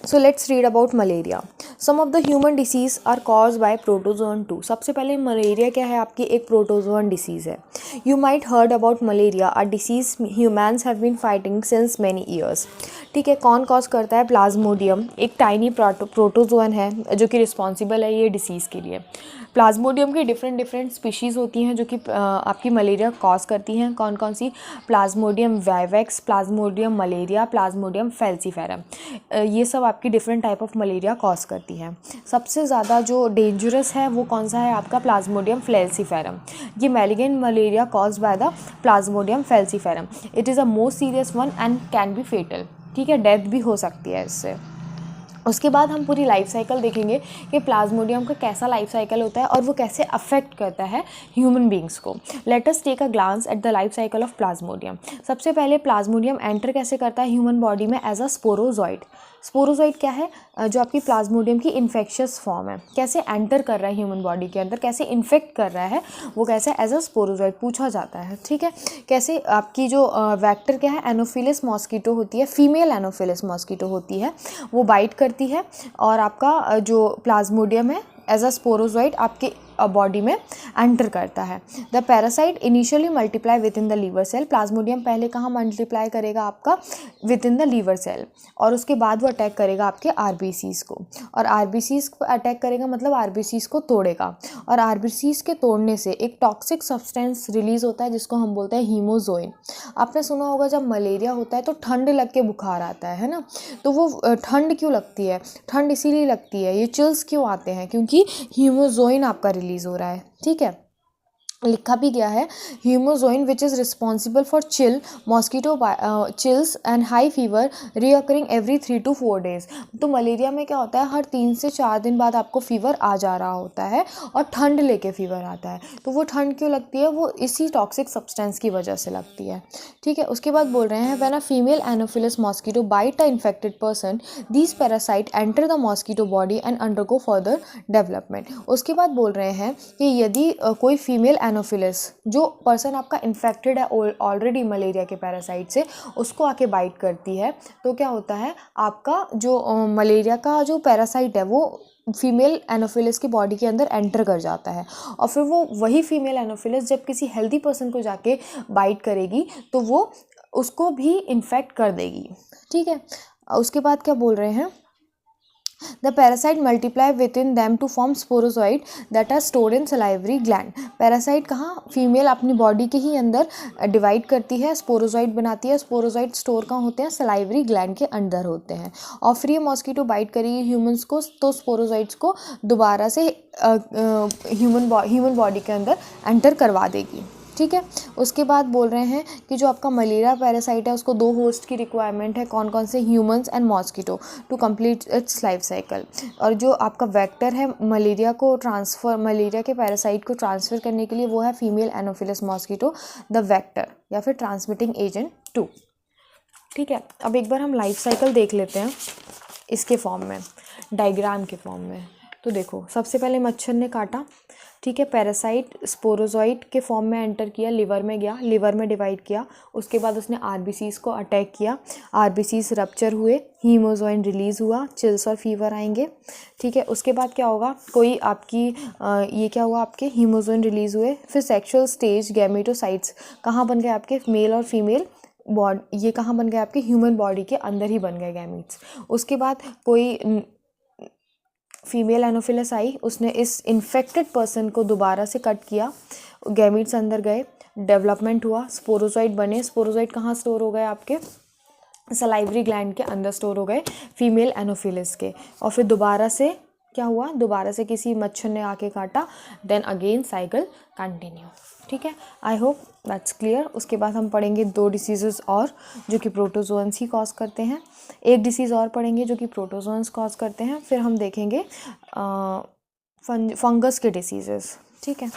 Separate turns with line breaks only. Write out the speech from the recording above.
So let's read about malaria. Some of the human disease are cause by protozoan 2। सबसे पहले malaria क्या है, आपकी एक प्रोटोजोन डिसीज़ है। You might heard about malaria, a disease humans have been fighting since many years. ठीक है, कौन कॉज करता है? प्लाज्मोडियम, एक टाइनी प्रोटोजोन है जो कि रिस्पॉन्सिबल है ये डिसीज़ के लिए। प्लाज्मोडियम की डिफरेंट स्पीशीज़ होती हैं जो कि आपकी मलेरिया कॉज करती हैं। कौन कौन सी? Plasmodium vivax, plasmodium malaria, plasmodium falciparum. ये सब आपकी different type of malaria cause करती हैं। सबसे ज़्यादा जो डेंजरस है वो कौन सा है? आपका प्लाज्मोडियम फैल्सीफेरम। ये malignant malaria cause by the plasmodium falciparum. It is a most serious one and can be fatal. ठीक है, डेथ भी हो सकती है इससे। उसके बाद हम पूरी लाइफ साइकिल देखेंगे कि प्लाज्मोडियम का कैसा लाइफ साइकिल होता है और वो कैसे अफेक्ट करता है ह्यूमन बींग्स को। Let us take a glance at the life cycle of plasmodium. सबसे पहले प्लाज्मोडियम एंटर कैसे करता है ह्यूमन बॉडी में? As a sporozoite. स्पोरोजॉइड क्या है? जो आपकी प्लाज्मोडियम की इन्फेक्शियस फॉर्म है। कैसे एंटर कर रहा है ह्यूमन बॉडी के अंदर, कैसे इन्फेक्ट कर रहा है, वो कैसे? एज अ स्पोरोजॉइड पूछा जाता है। ठीक है, कैसे? आपकी जो वेक्टर क्या है? एनोफिलिस मॉस्किटो होती है, फीमेल एनोफिलिस मॉस्किटो होती है, वो बाइट करती है और आपका जो प्लाज्मोडियम है एज अ स्पोरोजॉइड आपके बॉडी में एंटर करता है। The parasite initially multiply within the liver cell. Plasmodium पहले कहाँ मल्टीप्लाई करेगा? आपका within the liver cell, और उसके बाद वो अटैक करेगा आपके आरबीसीज को, और आरबीसीज को अटैक करेगा मतलब आरबीसीज को तोड़ेगा, और आरबीसीज के तोड़ने से एक टॉक्सिक सब्सटेंस रिलीज होता है जिसको हम बोलते हैं हीमोजोइन। आपने सुना होगा जब मलेरिया होता है तो ठंड लग के बुखार आता है ना, तो वो ठंड क्यों लगती है? ठंड इसीलिए लगती है, ये चिल्स क्यों आते हैं? क्योंकि हीमोजोइन आपका रिलीज हो रहा है। ठीक है, लिखा भी गया है hemozoin which is responsible for chill mosquito chills and high fever recurring every 3 to 4 days। तो मलेरिया में क्या होता है? हर 3 से 4 दिन बाद आपको फीवर आ जा रहा होता है और ठंड लेके फीवर आता है। तो वो ठंड क्यों लगती है? वो इसी टॉक्सिक सब्सटेंस की वजह से लगती है। ठीक है, उसके बाद बोल रहे हैं when a female anopheles mosquito bite a infected person these parasite enter the mosquito body and undergo further development. उसके बाद बोल रहे हैं कि यदि कोई फीमेल एनोफिलिस, जो पर्सन आपका इन्फेक्टेड है ऑलरेडी मलेरिया के पैरासाइट से, उसको आके बाइट करती है, तो क्या होता है? आपका जो मलेरिया का जो पैरासाइट है वो फीमेल एनोफिलिस की बॉडी के अंदर एंटर कर जाता है, और फिर वो वही फीमेल एनोफिलिस जब किसी हेल्दी पर्सन को जाके बाइट करेगी तो वो उसको भी इन्फेक्ट कर देगी। ठीक है, उसके बाद क्या बोल रहे हैं? The parasite multiply within them to form sporozoid that are stored in salivary gland। Parasite कहाँ? फीमेल अपनी बॉडी के ही अंदर डिवाइड करती है, स्पोरोजॉइड बनाती है। स्पोरोजॉइड स्टोर कहाँ होते हैं? सलाइवरी ग्लैंड के अंदर होते हैं। और फिर ये मॉस्किटो बाइट करेगी ह्यूमंस को तो स्पोरोजॉइड्स को दोबारा से ह्यूमन बॉडी के अंदर एंटर करवा देगी। ठीक है, उसके बाद बोल रहे हैं कि जो आपका मलेरिया पैरासाइट है उसको 2 होस्ट की रिक्वायरमेंट है। कौन कौन से? Humans and mosquito to complete its life cycle. और जो आपका वेक्टर है मलेरिया के पैरासाइट को ट्रांसफ़र करने के लिए वो है female anopheles mosquito the vector, या फिर ट्रांसमिटिंग एजेंट 2। ठीक है, अब एक बार हम लाइफ साइकिल देख लेते हैं इसके फॉर्म में, डायग्राम के फॉर्म में। तो देखो, सबसे पहले मच्छर ने काटा। ठीक है, पैरासाइट स्पोरोजॉइड के फॉर्म में एंटर किया, लिवर में गया, लिवर में डिवाइड किया, उसके बाद उसने आरबीसीज को अटैक किया, आरबीसीज रप्चर हुए, हीमोजोइन रिलीज़ हुआ, चिल्स और फीवर आएंगे। ठीक है, उसके बाद क्या होगा? कोई आपकी ये क्या हुआ? आपके हीमोजोइन रिलीज़ हुए, फिर सेक्शुअल स्टेज गैमेटोसाइट्स कहाँ बन गए? आपके मेल और फीमेल ये कहाँ बन गए? आपके ह्यूमन बॉडी के अंदर ही बन गए गैमीट्स। उसके बाद कोई फीमेल एनोफिलस आई, उसने इस इन्फेक्टेड पर्सन को दोबारा से कट किया, गैमीट्स अंदर गए, डेवलपमेंट हुआ, स्पोरोजॉइड बने। स्पोरोजॉइड कहाँ स्टोर हो गए? आपके सलाइवरी ग्लैंड के अंदर स्टोर हो गए फीमेल एनोफिलस के। और फिर दोबारा से क्या हुआ? दोबारा से किसी मच्छर ने आके काटा, देन अगेन साइकिल कंटिन्यू। ठीक है, आई होप दैट्स क्लियर। उसके बाद हम पढ़ेंगे 2 डिसीज़ेस और जो कि प्रोटोजोन्स ही कॉज करते हैं। एक डिसीज़ और पढ़ेंगे जो कि प्रोटोजोन्स कॉज करते हैं, फिर हम देखेंगे फंगस के डिसीजेस। ठीक है।